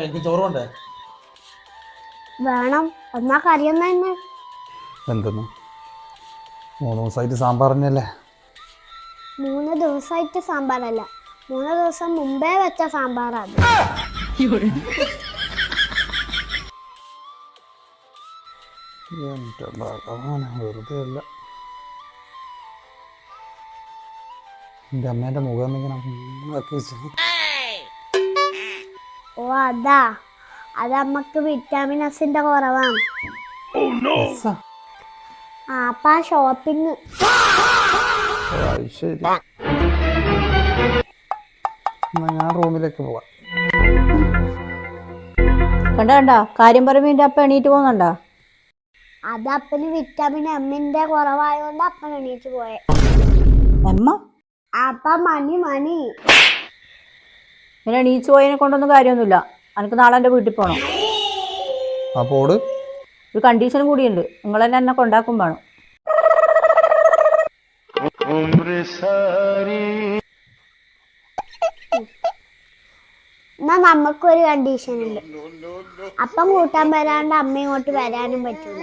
എനിക്ക് ചോറ് വേണ്ടേ? വേണം. എന്നാ കറിയൊന്നും തന്നെ. എന്തെന്ന് 3 ദിവസമായിട്ട് സാമ്പാർ തന്നെയല്ലേ? 3 ദിവസമായിട്ട് സാമ്പാറല്ല, 3 ദിവസം മുമ്പേ വെച്ച സാമ്പാറാണ്. എൻ്റെ ഭഗവാനെ, വെറുതെ അല്ല. എൻ്റെ അമ്മേൻ്റെ മുഖം ഇങ്ങനെ ആക്കി വെച്ചു. ഓ അതാ, അത് അമ്മക്ക് വിറ്റാമിൻ എസിന്റെ കുറവാണ്. ആ അപ്പ ഷോപ്പിങ്. ശരി, ഞാൻ റൂമിലേക്ക് പോവാം. കണ്ട കാര്യം പറയുമ്പോ അപ്പ എണീറ്റ് പോകുന്നുണ്ടോ? അത് അപ്പന് വിറ്റാമിൻ എമ്മിന്റെ കുറവായോണ്ട് അപ്പൻ എണീറ്റ് പോയെ. എമ്മ അപ്പ മണി ഇങ്ങനെ എണീച്ച് പോയതിനെ കൊണ്ടൊന്നും കാര്യമൊന്നുമില്ല. എനിക്ക് നാളെ എൻ്റെ വീട്ടിൽ പോകണം. അപ്പോൾ ഒരു കണ്ടീഷൻ കൂടിയുണ്ട്, നിങ്ങൾ തന്നെ എന്നെ കൊണ്ടാക്കും വേണം. എന്നാ നമുക്കൊരു കണ്ടീഷൻ ഉണ്ട്. അപ്പം കൂട്ടാൻ വരാണ്ട് അമ്മ ഇങ്ങോട്ട് വരാനും പറ്റൂല.